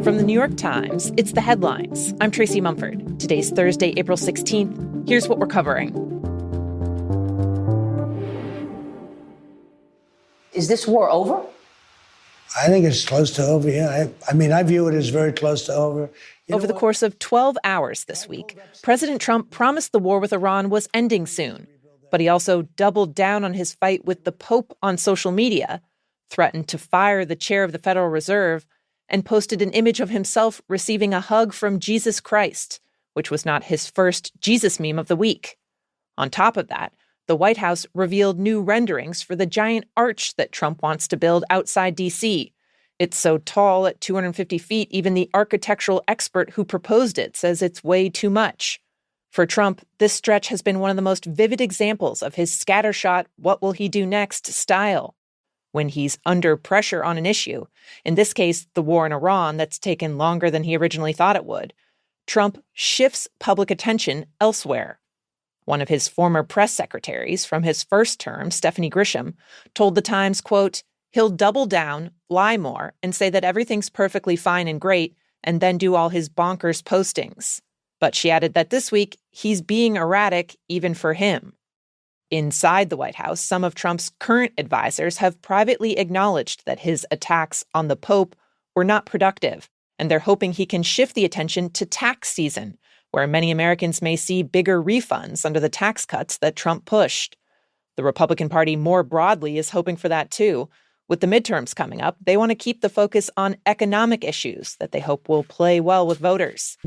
From the New York Times, it's The Headlines. I'm Tracy Mumford. Today's Thursday, April 16th. Here's what we're covering. Is this war over? I think it's close to over, yeah. I view it as very close to over. Over the course of 12 hours this week, President Trump promised the war with Iran was ending soon. But he also doubled down on his fight with the Pope on social media, threatened to fire the chair of the Federal Reserve, and posted an image of himself receiving a hug from Jesus Christ, which was not his first Jesus meme of the week. On top of that, the White House revealed new renderings for the giant arch that Trump wants to build outside D.C. It's so tall at 250 feet, even the architectural expert who proposed it says it's way too much. For Trump, this stretch has been one of the most vivid examples of his scattershot, what will he do next style. When he's under pressure on an issue, in this case, the war in Iran that's taken longer than he originally thought it would, Trump shifts public attention elsewhere. One of his former press secretaries from his first term, Stephanie Grisham, told The Times, quote, he'll double down, lie more, and say that everything's perfectly fine and great, and then do all his bonkers postings. But she added that this week, he's being erratic even for him. Inside the White House, some of Trump's current advisors have privately acknowledged that his attacks on the Pope were not productive, and they're hoping he can shift the attention to tax season, where many Americans may see bigger refunds under the tax cuts that Trump pushed. The Republican Party more broadly is hoping for that too. With the midterms coming up, they want to keep the focus on economic issues that they hope will play well with voters.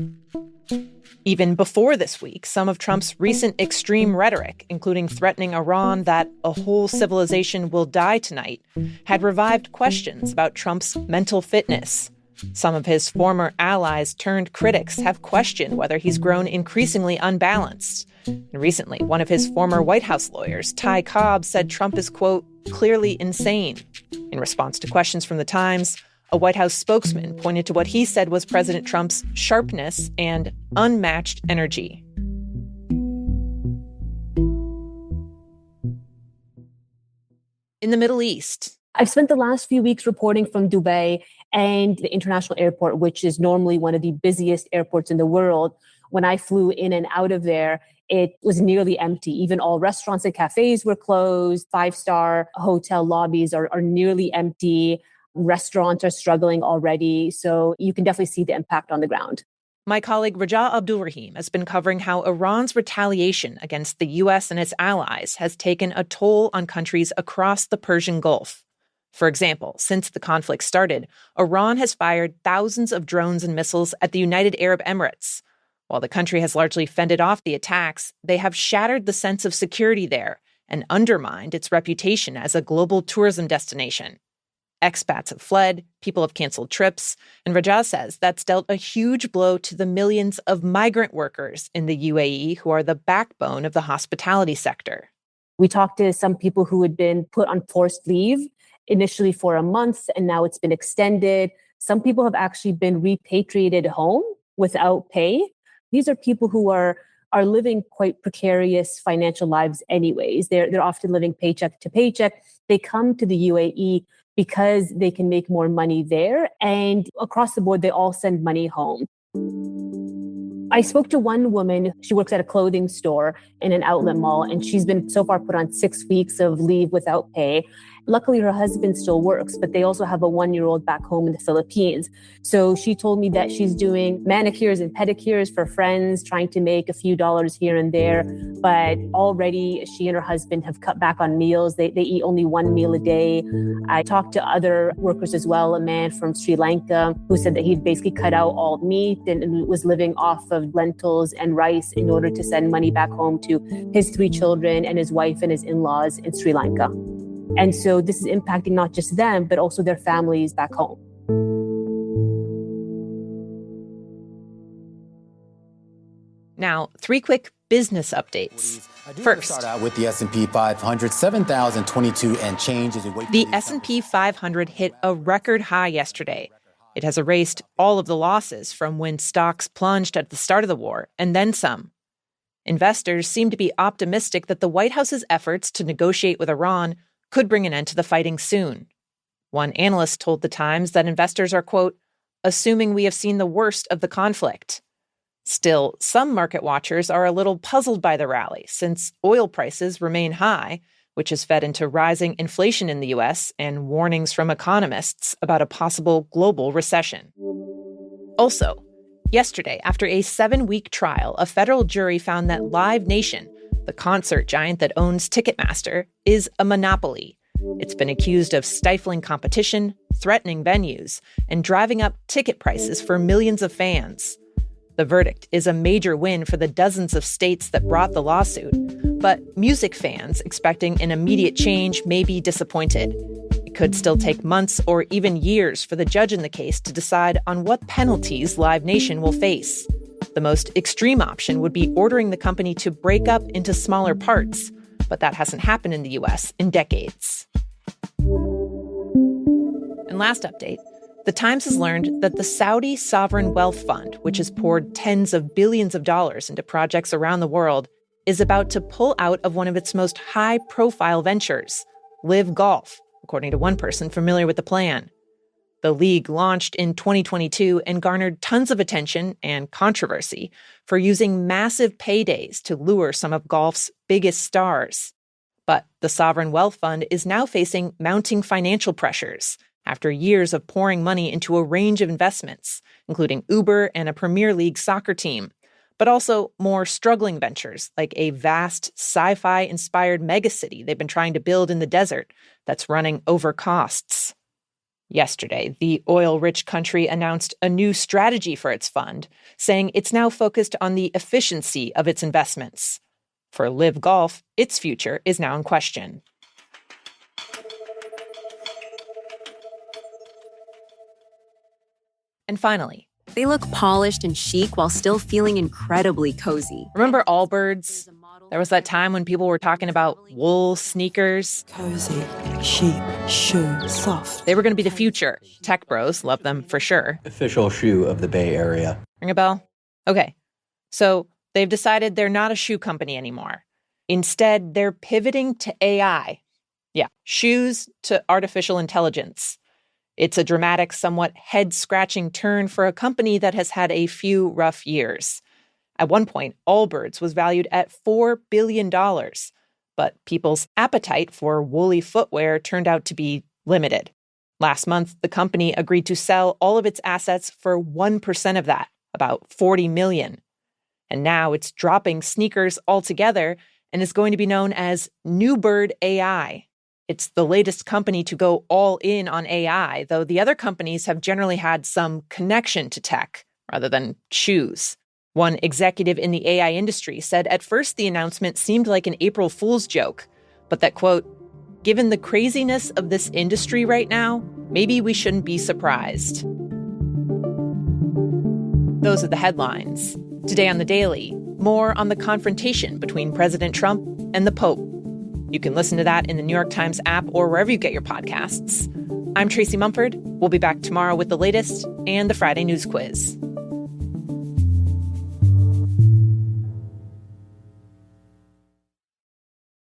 Even before this week, some of Trump's recent extreme rhetoric, including threatening Iran that a whole civilization will die tonight, had revived questions about Trump's mental fitness. Some of his former allies turned critics have questioned whether he's grown increasingly unbalanced. And recently, one of his former White House lawyers, Ty Cobb, said Trump is, quote, clearly insane. In response to questions from The Times, a White House spokesman pointed to what he said was President Trump's sharpness and unmatched energy. In the Middle East, I've spent the last few weeks reporting from Dubai and the international airport, which is normally one of the busiest airports in the world. When I flew in and out of there, it was nearly empty. Even all restaurants and cafes were closed. 5-star hotel lobbies are nearly empty. Restaurants are struggling already. So you can definitely see the impact on the ground. My colleague Raja Abdulrahim has been covering how Iran's retaliation against the U.S. and its allies has taken a toll on countries across the Persian Gulf. For example, since the conflict started, Iran has fired thousands of drones and missiles at the United Arab Emirates. While the country has largely fended off the attacks, they have shattered the sense of security there and undermined its reputation as a global tourism destination. Expats have fled, people have canceled trips, and Raja says that's dealt a huge blow to the millions of migrant workers in the UAE who are the backbone of the hospitality sector. We talked to some people who had been put on forced leave, initially for a month, and now it's been extended. Some people have actually been repatriated home without pay. These are people who are living quite precarious financial lives anyways. They're often living paycheck to paycheck. They come to the UAE because they can make more money there. And across the board, they all send money home. I spoke to one woman. She works at a clothing store in an outlet mall, and she's been so far put on 6 weeks of leave without pay. Luckily, her husband still works, but they also have a 1-year-old back home in the Philippines. So she told me that she's doing manicures and pedicures for friends, trying to make a few dollars here and there. But already she and her husband have cut back on meals. They eat only 1 meal a day. I talked to other workers as well, a man from Sri Lanka who said that he'd basically cut out all meat and was living off of lentils and rice in order to send money back home to his 3 children and his wife and his in-laws in Sri Lanka. And so this is impacting not just them, but also their families back home. Now, 3 quick business updates. First, start out with the S&P 500, 7,022 and change. The S&P 500 hit a record high yesterday. It has erased all of the losses from when stocks plunged at the start of the war, and then some. Investors seem to be optimistic that the White House's efforts to negotiate with Iran could bring an end to the fighting soon. One analyst told The Times that investors are, quote, assuming we have seen the worst of the conflict. Still, some market watchers are a little puzzled by the rally, since oil prices remain high, which has fed into rising inflation in the U.S. and warnings from economists about a possible global recession. Also, yesterday, after a 7-week trial, a federal jury found that Live Nation, the concert giant that owns Ticketmaster, is a monopoly. It's been accused of stifling competition, threatening venues, and driving up ticket prices for millions of fans. The verdict is a major win for the dozens of states that brought the lawsuit, but music fans expecting an immediate change may be disappointed. It could still take months or even years for the judge in the case to decide on what penalties Live Nation will face. The most extreme option would be ordering the company to break up into smaller parts, but that hasn't happened in the U.S. in decades. And last update, the Times has learned that the Saudi Sovereign Wealth Fund, which has poured tens of billions of dollars into projects around the world, is about to pull out of one of its most high-profile ventures, Live Golf, according to one person familiar with the plan. The league launched in 2022 and garnered tons of attention and controversy for using massive paydays to lure some of golf's biggest stars. But the Sovereign Wealth Fund is now facing mounting financial pressures after years of pouring money into a range of investments, including Uber and a Premier League soccer team, but also more struggling ventures like a vast sci-fi-inspired megacity they've been trying to build in the desert that's running over costs. Yesterday, the oil-rich country announced a new strategy for its fund, saying it's now focused on the efficiency of its investments. For Live Golf, its future is now in question. And finally, they look polished and chic while still feeling incredibly cozy. Remember Allbirds? There was that time when people were talking about wool sneakers. Cozy, chic, shoe, soft. They were going to be the future. Tech bros love them for sure. Official shoe of the Bay Area. Ring a bell? Okay. So they've decided they're not a shoe company anymore. Instead, they're pivoting to AI. Yeah, shoes to artificial intelligence. It's a dramatic, somewhat head-scratching turn for a company that has had a few rough years. At one point, Allbirds was valued at $4 billion, but people's appetite for woolly footwear turned out to be limited. Last month, the company agreed to sell all of its assets for 1% of that, about $40 million. And now it's dropping sneakers altogether and is going to be known as New Bird AI. It's the latest company to go all in on AI, though the other companies have generally had some connection to tech rather than shoes. One executive in the AI industry said at first the announcement seemed like an April Fool's joke, but that, quote, given the craziness of this industry right now, maybe we shouldn't be surprised. Those are the headlines. Today on The Daily, more on the confrontation between President Trump and the Pope. You can listen to that in the New York Times app or wherever you get your podcasts. I'm Tracy Mumford. We'll be back tomorrow with the latest and the Friday News Quiz.